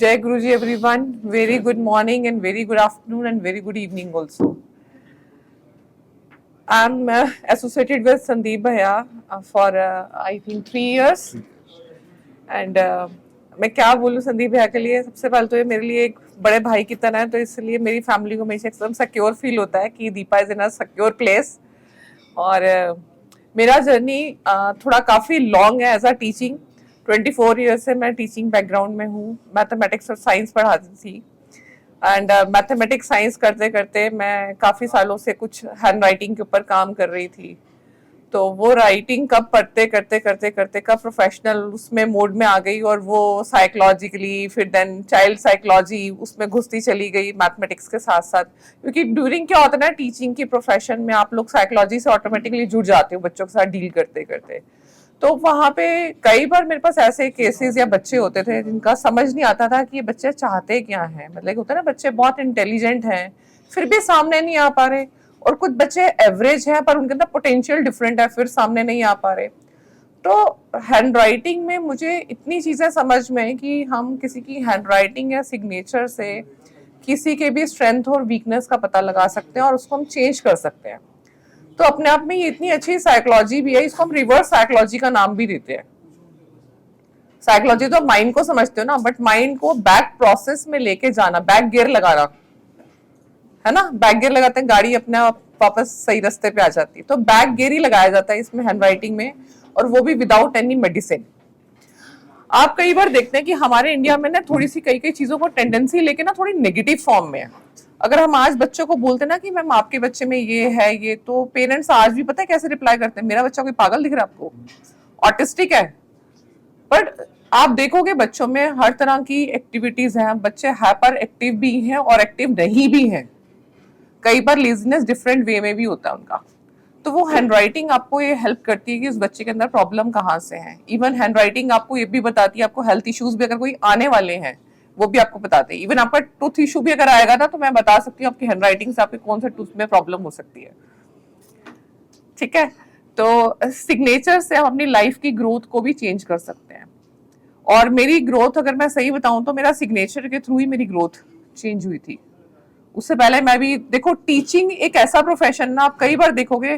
Jai Guruji everyone, very good morning and very good afternoon and very good evening also. I'm associated with Sandeep Bhaiya for I think 3 years and मैं क्या बोलूँ संदीप भैया के लिए। सबसे पहले तो ये मेरे लिए एक बड़े भाई की तरह है, तो इसलिए मेरी फैमिली को हमेशा एकदम सिक्योर फील होता है कि Deepa is in a secure place. और मेरा जर्नी थोड़ा काफ़ी लॉन्ग है एज अ टीचिंग। 24 ईयर्स से मैं टीचिंग बैकग्राउंड में हूँ। मैथमेटिक्स और साइंस पढ़ाती थी एंड मैथमेटिक्स साइंस करते करते मैं काफ़ी सालों से कुछ हैंड राइटिंग के ऊपर काम कर रही थी। तो वो राइटिंग कब पढ़ते करते करते करते कब प्रोफेशनल उसमें मोड में आ गई, और वो साइकोलॉजिकली फिर देन चाइल्ड साइकोलॉजी उसमें घुसती चली गई मैथमेटिक्स के साथ साथ। क्योंकि ड्यूरिंग क्या होता है ना, टीचिंग की प्रोफेशन में आप लोग साइकोलॉजी से ऑटोमेटिकली जुड़ जाते हो बच्चों के साथ डील करते करते। तो वहां पे कई बार मेरे पास ऐसे केसेस या बच्चे होते थे जिनका समझ नहीं आता था कि ये बच्चे चाहते क्या हैं। मतलब होता है ना, बच्चे बहुत इंटेलिजेंट हैं फिर भी सामने नहीं आ पा रहे, और कुछ बच्चे एवरेज हैं पर उनके अंदर पोटेंशियल डिफरेंट है फिर सामने नहीं आ पा रहे। तो हैंड राइटिंग में मुझे इतनी चीजें समझ में कि हम किसी की हैंड राइटिंग या सिग्नेचर से किसी के भी स्ट्रेंथ और वीकनेस का पता लगा सकते हैं और उसको हम चेंज कर सकते हैं। तो अपने आप में ये इतनी अच्छी साइकोलॉजी भी है, इसको हम रिवर्स साइकोलॉजी का नाम भी देते हैं। साइकोलॉजी तो माइंड को समझते हो ना, बट माइंड को बैक प्रोसेस में लेके जाना, बैक गियर लगाना है ना। बैक गियर लगाते हैं, गाड़ी अपने आप वापस सही रास्ते पे आ जाती है। तो बैक गियर ही लगाया जाता है इसमें हैंड राइटिंग में, और वो भी विदाउट एनी मेडिसिन। आप कई बार देखते हैं कि हमारे इंडिया में ना थोड़ी सी कई कई चीजों को टेंडेंसी लेके ना थोड़ी नेगेटिव फॉर्म में है। अगर हम आज बच्चों को बोलते ना कि मैम आपके बच्चे में ये है ये, तो पेरेंट्स आज भी पता है कैसे रिप्लाई करते हैं, मेरा बच्चा कोई पागल दिख रहा है आपको, ऑटिस्टिक है। बट आप देखोगे बच्चों में हर तरह की एक्टिविटीज हैं, बच्चे हाइपर एक्टिव भी हैं और एक्टिव नहीं भी हैं। कई बार लेजीनेस डिफरेंट वे में भी होता है उनका। तो वो हैंड राइटिंग आपको ये हेल्प करती है कि उस बच्चे के अंदर प्रॉब्लम कहाँ से है। इवन हैंड राइटिंग आपको ये भी बताती है, आपको हेल्थ इश्यूज भी अगर कोई आने वाले हैं वो भी आपको बताते हैं। इवन आपका टूथ इशू भी अगर आएगा ना, तो मैं बता सकती हूँ आपकी हैंड राइटिंग से आपके कौन सा टूथ में प्रॉब्लम हो सकती है। ठीक है, तो सिग्नेचर से हम अपनी लाइफ की ग्रोथ को भी चेंज कर सकते हैं। और मेरी ग्रोथ अगर मैं सही बताऊं तो मेरा सिग्नेचर के थ्रू ही मेरी ग्रोथ चेंज हुई थी। उससे पहले मैं भी देखो, टीचिंग एक ऐसा प्रोफेशन ना, आप कई बार देखोगे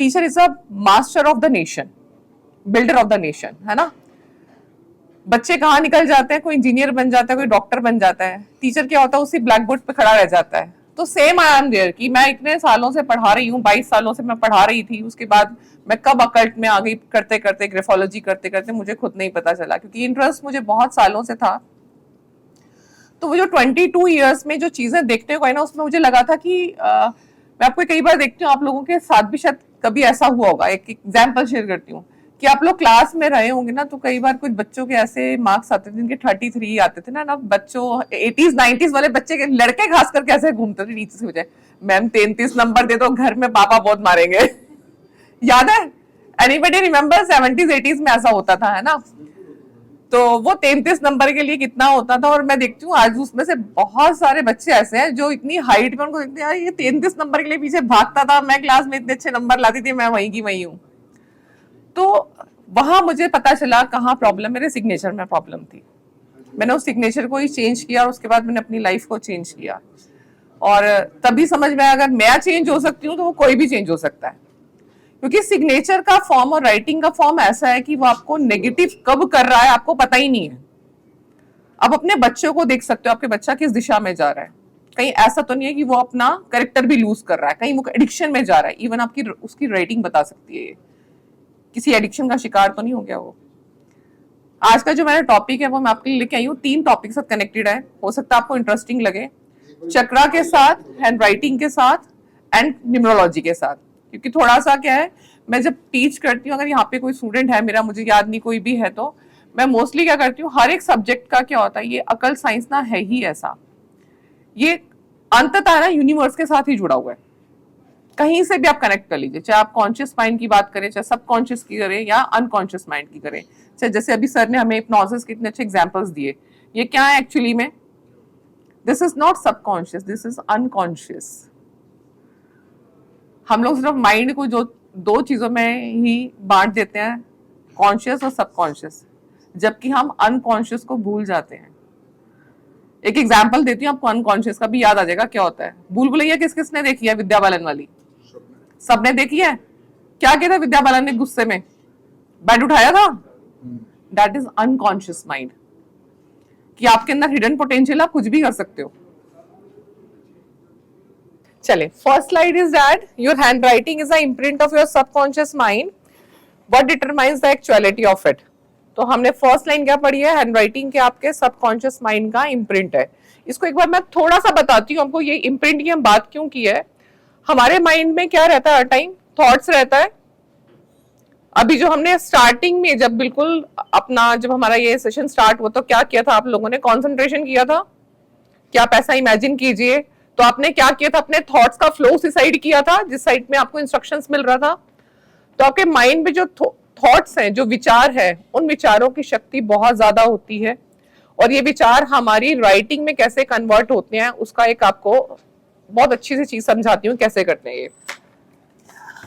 teacher is a master of the nation, builder of the nation, है ना। बच्चे कहाँ निकल जाते हैं, कोई इंजीनियर बन जाता है, कोई डॉक्टर बन जाता है, टीचर क्या होता है उसी ब्लैक बोर्ड पे खड़ा रह जाता है। तो सेम आई एम देयर कि मैं इतने सालों से पढ़ा रही हूँ, 22 सालों से मैं पढ़ा रही थी। उसके बाद मैं कब अकल्ट में आ गई करते करते, ग्राफोलॉजी करते करते, मुझे खुद नहीं पता चला, क्योंकि इंटरेस्ट मुझे बहुत सालों से था। तो वो जो 22 ईयर्स में जो चीजें देखने को आई ना, उसमें मुझे लगा था कि मैं आपको कई बार देखती हूँ, आप लोगों के साथ भी शायद कभी ऐसा हुआ होगा। एक एग्जाम्पल शेयर करती हूँ कि आप लोग क्लास में रहे होंगे ना, तो कई बार कुछ बच्चों के ऐसे मार्क्स आते थे जिनके 33 आते थे ना। बच्चों 80s 90s वाले बच्चे के लड़के खास करके ऐसे घूमते थे नीचे से, मुझे मैम 33 नंबर दे दो, घर में पापा बहुत मारेंगे। याद है? एनीबडी रिमेम्बर 70s 80s में ऐसा होता था, है ना। तो वो 33 नंबर के लिए कितना होता था, और मैं देखती हूँ आज उसमें से बहुत सारे बच्चे ऐसे हैं जो इतनी हाइट में, उनको देखते हैं यार ये 33 नंबर के लिए पीछे भागता था, मैं क्लास में इतने अच्छे नंबर लाती थी, मैं वहीं की वहीं हूँ। तो वहां मुझे पता चला कहाँ प्रॉब्लम, मेरे सिग्नेचर में प्रॉब्लम थी। मैंने उस सिग्नेचर को ही चेंज किया, और उसके बाद मैंने अपनी लाइफ को चेंज किया। और तभी समझ में आया, अगर मैं चेंज हो सकती हूँ तो वो कोई भी चेंज हो सकता है। क्योंकि सिग्नेचर का फॉर्म और राइटिंग का फॉर्म ऐसा है कि वो आपको नेगेटिव कब कर रहा है आपको पता ही नहीं है। आप अपने बच्चों को देख सकते हो, आपके बच्चा किस दिशा में जा रहा है। कहीं ऐसा तो नहीं है कि वो अपना कैरेक्टर भी लूज कर रहा है, कहीं वो एडिक्शन में जा रहा है। इवन आपकी उसकी राइटिंग बता सकती है किसी एडिक्शन का शिकार तो नहीं हो गया वो। आज का जो मेरा टॉपिक है वो मैं आपके लिए लेके आई हूँ, 3 टॉपिक से कनेक्टेड है, हो सकता है आपको इंटरेस्टिंग लगे। चक्रा के साथ, हैंड राइटिंग के साथ एंड न्यूमरोलॉजी के साथ। क्योंकि थोड़ा सा क्या है, मैं जब टीच करती हूँ, अगर यहाँ पे कोई स्टूडेंट है मेरा, मुझे याद नहीं कोई भी है, तो मैं मोस्टली क्या करती हूँ, हर एक सब्जेक्ट का क्या होता है, ये अकल साइंस ना है ही ऐसा, ये अंततः ना यूनिवर्स के साथ ही जुड़ा हुआ है। कहीं से भी आप कनेक्ट कर लीजिए, चाहे आप कॉन्शियस माइंड की बात करें, चाहे सबकॉन्शियस की करें या अनकॉन्शियस माइंड की करें। चाहे जैसे अभी सर ने हमें हिप्नोसिस के इतने अच्छे एग्जांपल्स दिए, ये क्या है एक्चुअली में, this is not subconscious, this is unconscious. हम लोग सिर्फ माइंड को जो 2 चीजों में ही बांट देते हैं, कॉन्शियस और सबकॉन्शियस, जबकि हम अनकॉन्शियस को भूल जाते हैं। एक एग्जाम्पल देती हूँ आपको अनकॉन्शियस का भी याद आ जाएगा क्या होता है। भूल भुलैया किस किसने देखी है? विद्या बालन वाली सबने देखी है। क्या किया था विद्या बालन ने गुस्से में? बेड उठाया था। दैट इज अनकॉन्शियस माइंड, कि आपके अंदर हिडन पोटेंशियल, आप कुछ भी कर सकते हो। चले, first slide is that your hand writing is a imprint of your subconscious mind, what determines the actuality of it. तो हमने फर्स्ट लाइन क्या पढ़ी है? हैंड राइटिंग के आपके सबकॉन्शियस माइंड का इम्प्रिंट है। इसको एक बार मैं थोड़ा सा बताती हूँ आपको, ये इम्प्रिंट की हम बात क्यों की है। हमारे माइंड में क्या रहता है हर टाइम? थॉट्स रहता है। अभी जो हमने स्टार्टिंग में जब बिल्कुल अपना जब हमारा ये सेशन स्टार्ट हुआ तो क्या किया था आप लोगों ने? कंसंट्रेशन किया था। क्या आप ऐसा इमेजिन कीजिए, तो आपने क्या किया था? अपने थॉट्स का फ्लो उसी साइड किया था जिस साइड में आपको इंस्ट्रक्शंस मिल रहा था। तो आपके माइंड में जो थॉट्स हैं, जो विचार है, उन विचारों की शक्ति बहुत ज्यादा होती है। और ये विचार हमारी राइटिंग में कैसे कन्वर्ट होते हैं उसका एक आपको बहुत अच्छी सी चीज समझाती हूँ कैसे करते हैं ये।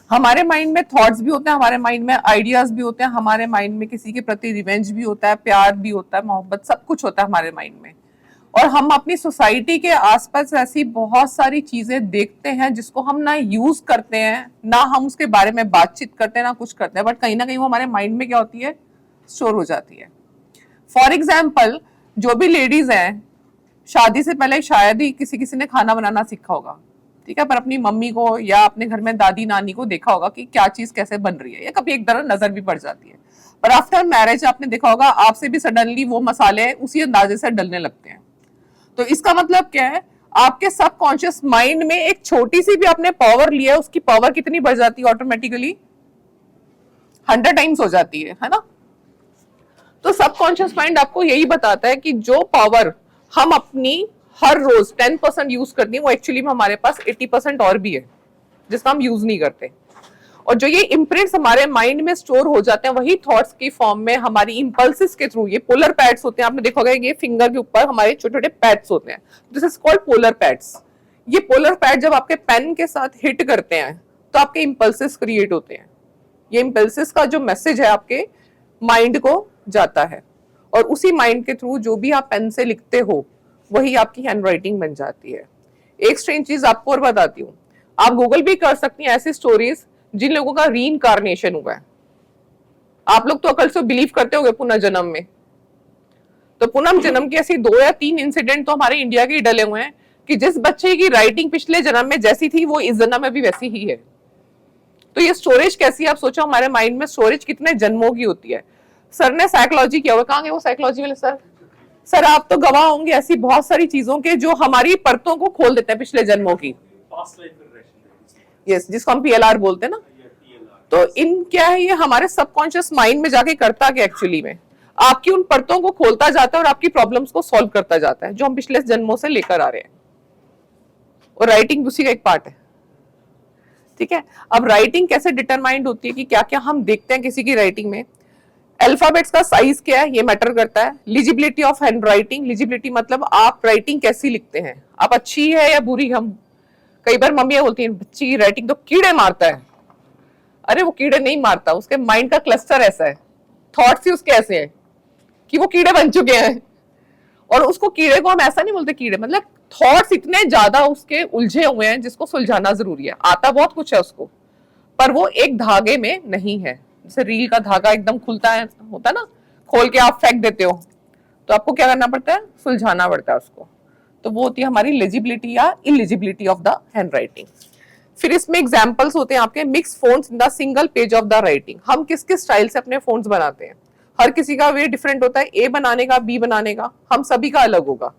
हमारे माइंड में थॉट्स भी होते हैं, हमारे माइंड में आइडियाज भी होते हैं, हमारे माइंड में किसी के प्रति रिवेंज भी होता है, प्यार भी होता है, मोहब्बत, सब कुछ होता है हमारे माइंड में। और हम अपनी सोसाइटी के आसपास ऐसी बहुत सारी चीजें देखते हैं जिसको हम ना यूज करते हैं, ना हम उसके बारे में बातचीत करते हैं, ना कुछ करते हैं, बट कहीं ना कहीं वो हमारे माइंड में क्या होती है? स्टोर हो जाती है। फॉर एग्जाम्पल, जो भी लेडीज हैं, शादी से पहले शायद ही किसी किसी ने खाना बनाना सीखा होगा, ठीक है, पर अपनी मम्मी को या अपने घर में दादी नानी को देखा होगा कि क्या चीज कैसे बन रही है, या कभी एक तरह नजर भी पड़ जाती है। पर आफ्टर मैरिज आपने देखा होगा आपसे भी सडनली वो मसाले उसी अंदाजे से डलने लगते हैं। तो इसका मतलब क्या है? आपके सबकॉन्शियस माइंड में एक छोटी सी भी आपने पावर लिया है, उसकी पावर कितनी बढ़ जाती है? ऑटोमेटिकली 100 टाइम्स हो जाती है ना। तो सबकॉन्शियस माइंड आपको यही बताता है कि जो पावर हम अपनी हर रोज 10% यूज करते हैं, वो एक्चुअली में हमारे पास 80% और भी है जिसका हम यूज नहीं करते। और जो ये इम्प्रिंट्स हमारे माइंड में स्टोर हो जाते हैं, वही थॉट्स की फॉर्म में हमारी इंपल्सिस के थ्रू, ये पोलर पैड्स होते हैं, आपने देखा होगा ये फिंगर के ऊपर हमारे छोटे छोटे पैड्स होते हैं, this is called polar pads. ये पोलर पैड जब आपके पेन के साथ हिट करते हैं तो आपके इंपल्सिस क्रिएट होते हैं। ये इंपल्सिस का जो मैसेज है आपके माइंड को जाता है, और उसी माइंड के थ्रू जो भी आप पेन से लिखते हो वही आपकी हैंड राइटिंग बन जाती है। एक स्ट्रेंज चीज आपको और बताती हूँ, आप गूगल भी कर सकती हैं ऐसी स्टोरीज जिन लोगों का रीइंकार्नेशन हुआ है। आप लोग तो अकल से बिलीव करते होंगे पुनर्जन्म में, तो पुनर्जन्म की ऐसी 2 या 3 इंसिडेंट तो हमारे इंडिया के ही डले हुए हैं कि जिस बच्चे की राइटिंग पिछले जन्म में जैसी थी वो इस जन्म में भी वैसी ही है। तो ये स्टोरेज कैसी है? आप सोचो हमारे माइंड में स्टोरेज कितने जन्मों की होती है। सर ने साइकोलॉजी किया हुआ, कहाँ गए वो साइकोलॉजी वाले सर? सर आप तो गवाह होंगे ऐसी बहुत सारी चीजों के जो हमारी परतों को खोल देते हैं पिछले जन्मों की। यस, जिसको हम PLR बोलते हैं ना। तो इन क्या है, ये हमारे सबकॉन्शियस माइंड में जाके करता क्या एक्चुअली में? आपकी उन परतों को खोलता जाता है और आपकी प्रॉब्लम्स को सॉल्व करता जाता है जो हम पिछले जन्मों से लेकर आ रहे हैं। और राइटिंग उसी का एक पार्ट है, ठीक है। अब राइटिंग कैसे डिटरमाइंड होती है कि क्या क्या हम देखते हैं किसी की राइटिंग में? अल्फाबेट्स का साइज क्या है ये मैटर करता है। लिजिबिलिटी ऑफ हैंड राइटिंग, लिजिबिलिटी मतलब आप राइटिंग कैसी लिखते हैं, आप अच्छी है या बुरी। हम कई बार मम्मियां बोलती हैं बच्ची की राइटिंग तो कीड़े मारता है। अरे वो कीड़े नहीं मारता, उसके माइंड का क्लस्टर ऐसा है, थॉट्स ही उसके ऐसे हैं कि वो कीड़े बन चुके हैं। और उसको कीड़े को हम ऐसा नहीं बोलते कीड़े, मतलब थॉट्स इतने ज्यादा उसके उलझे हुए हैं जिसको सुलझाना जरूरी है। आता बहुत कुछ है उसको, पर वो एक धागे में नहीं है। जैसे रील का धागा एकदम खुलता है, होता है ना, खोल के आप फेंक देते हो, तो आपको क्या करना पड़ता है? सुलझाना पड़ता है उसको। तो वो होती है हमारी लेजिबिलिटी या eligibility of the hand writing. फिर इसमें एग्जाम्पल्स होते हैं आपके mix phones in the single page of the writing. हम किस किस स्टाइल से अपने फोन्स बनाते हैं, हर किसी का वे डिफरेंट होता है, ए बनाने का, बी बनाने का, हम सभी का अलग होगा।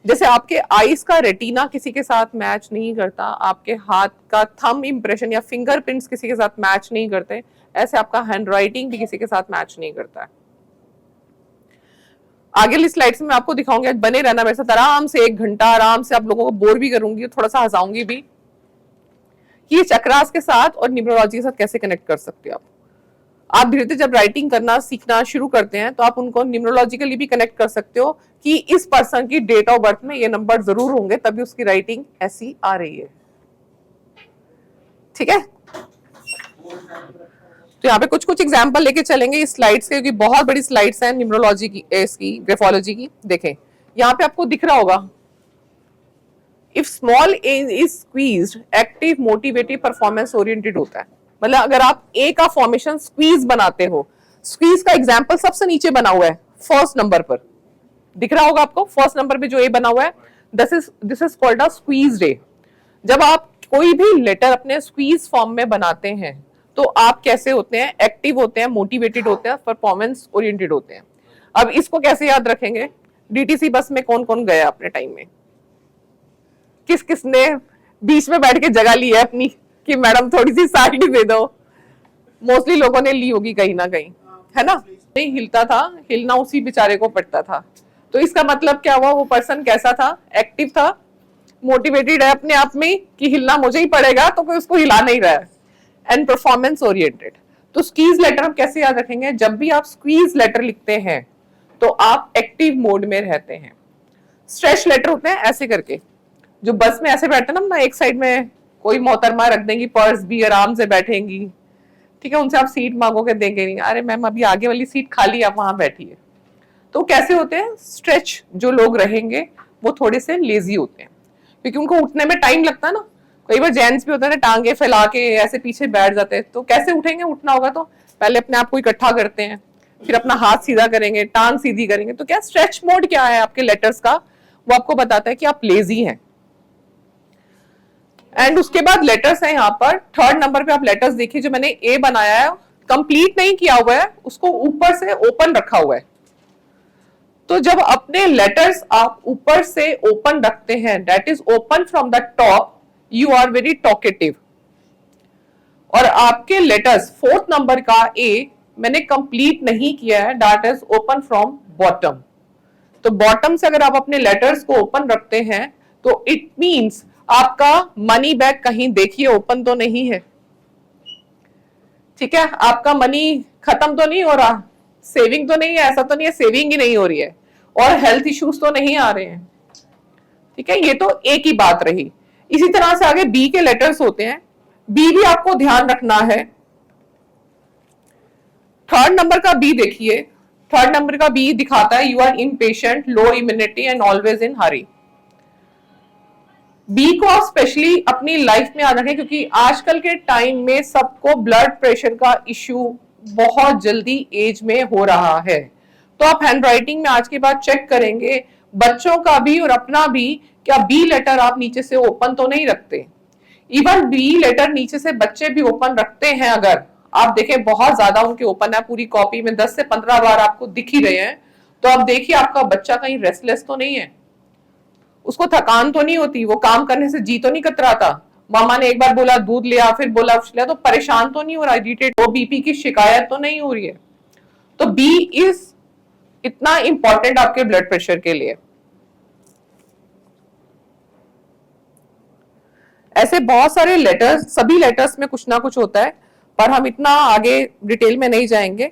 जैसे आपके आईज का रेटिना किसी के साथ मैच नहीं करता, आपके हाथ का थंब इंप्रेशन या फिंगरप्रिंट्स किसी के साथ मैच नहीं करते, ऐसे आपका हैंड राइटिंग भी किसी के साथ मैच नहीं करता है। आगे स्लाइड्स में आपको दिखाऊंगी, बने रहना मेरे साथ आराम से, 1 घंटा आराम से। आप लोगों को बोर भी करूंगी, थोड़ा सा हंसाऊंगी भी, कि ये चक्रास के साथ और न्यूमरोलॉजी के साथ कैसे कनेक्ट कर सकते हो आप धीरे धीरे जब राइटिंग करना सीखना शुरू करते हैं तो आप उनको न्यूमरोलॉजिकली भी कनेक्ट कर सकते हो कि इस पर्सन की डेट ऑफ बर्थ में ये नंबर जरूर होंगे, तभी उसकी राइटिंग ऐसी आ रही है। ठीक है, तो यहाँ पे कुछ कुछ एग्जाम्पल लेके चलेंगे इस स्लाइड्स के, क्योंकि बहुत बड़ी स्लाइड्स हैं न्यूमरोलॉजी की, इसकी ग्राफोलॉजी की। देखें यहाँ पे आपको दिख रहा होगा, if small A is squeezed active motivative performance oriented होता है। मतलब अगर आप ए का फॉर्मेशन स्क्वीज बनाते हो, स्क्वीज का एग्जाम्पल सबसे नीचे बना हुआ है फर्स्ट नंबर पर, दिख रहा होगा आपको फर्स्ट नंबर पे जो ए बना हुआ है, this is called a squeezed A. जब आप कोई भी लेटर अपने स्क्वीज फॉर्म में बनाते हैं तो आप कैसे होते हैं, एक्टिव होते हैं, मोटिवेटेड होते हैं, परफॉर्मेंस ओरिएंटेड होते हैं। अब इसको कैसे याद रखेंगे, डीटीसी बस में कौन कौन गया अपने टाइम में, किस किसने बीच में बैठ के जगह ली है अपनी कि मैडम थोड़ी सी साइड दे दो, मोस्टली लोगों ने ली होगी कहीं ना कहीं, है ना। नहीं हिलता था, हिलना उसी बेचारे को पड़ता था। तो इसका मतलब क्या हुआ, वो पर्सन कैसा था, एक्टिव था, मोटिवेटेड है अपने आप में कि हिलना मुझे ही पड़ेगा, तो कोई उसको हिला नहीं रहा है, एंड परफॉर्मेंस ओरिएंटेड। तो स्क्वीज लेटर हम कैसे याद रखेंगे, जब भी आप स्क्वीज लेटर लिखते हैं तो आप एक्टिव मोड में रहते हैं। स्ट्रेच लेटर होते हैं ऐसे करके, जो बस में ऐसे बैठते हैं ना, एक साइड में कोई मोहतरमा रख देंगी, पर्स भी आराम से बैठेंगी, ठीक है, उनसे आप सीट मांगोगे देंगे नहीं, अरे मैम अभी आगे वाली सीट खाली, आप वहां बैठिए। तो कैसे होते हैं, स्ट्रेच जो लोग रहेंगे वो थोड़े से लेजी होते हैं, क्योंकि उनको उठने में टाइम लगता है ना। कई बार जेंट्स भी होते हैं ना, टांगे फैला के ऐसे पीछे बैठ जाते हैं, तो कैसे उठेंगे, उठना होगा तो पहले अपने आप को इकट्ठा करते हैं, फिर अपना हाथ सीधा करेंगे, टांग सीधी करेंगे। तो क्या स्ट्रेच मोड क्या है आपके लेटर्स का, वो आपको बताता है कि आप लेजी हैं। एंड उसके बाद लेटर्स है यहाँ पर, थर्ड नंबर पे आप लेटर्स देखिए, जो मैंने ए बनाया है कंप्लीट नहीं किया हुआ है, उसको ऊपर से ओपन रखा हुआ है। तो जब अपने लेटर्स आप ऊपर से ओपन रखते हैं, that is open from the top, you are very talkative. और आपके लेटर्स फोर्थ नंबर का ए मैंने कंप्लीट नहीं किया है, that is open from bottom. तो बॉटम से अगर आप अपने लेटर्स को ओपन रखते हैं तो इट मींस आपका मनी बैग कहीं देखिए ओपन तो नहीं है, ठीक है, आपका मनी खत्म तो नहीं हो रहा, सेविंग तो नहीं है, ऐसा तो नहीं है सेविंग ही नहीं हो रही है, और हेल्थ इश्यूज तो नहीं आ रहे हैं, ठीक है। ये तो ए की बात रही। इसी तरह से आगे बी के लेटर्स होते हैं, बी भी आपको ध्यान रखना है। थर्ड नंबर का बी देखिए, थर्ड नंबर का बी दिखाता है you are impatient, low immunity and always in hurry. B को आप स्पेशली अपनी लाइफ में याद रखें, क्योंकि आजकल के टाइम में सबको ब्लड प्रेशर का इश्यू बहुत जल्दी एज में हो रहा है। तो आप हैंडराइटिंग में आज के बाद चेक करेंगे, बच्चों का भी और अपना भी, क्या बी लेटर आप नीचे से ओपन तो नहीं रखते। इवन बी लेटर नीचे से बच्चे भी ओपन रखते हैं, अगर आप देखें बहुत ज्यादा उनके ओपन है, पूरी कॉपी में 10 से 15 बार आपको दिख ही रहे हैं, तो आप देखिए आपका बच्चा कहीं रेस्टलेस तो नहीं है, उसको थकान तो नहीं होती, वो काम करने से जी तो नहीं कतराता, मामा ने एक बार बोला दूध लिया, फिर बोला कुछ लिया, तो परेशान तो नहीं हो रहा, इरिटेट, वो बीपी की शिकायत तो नहीं हो रही है। तो बी इज इतना इंपॉर्टेंट आपके ब्लड प्रेशर के लिए। ऐसे बहुत सारे लेटर्स, सभी लेटर्स में कुछ ना कुछ होता है, पर हम इतना आगे डिटेल में नहीं जाएंगे।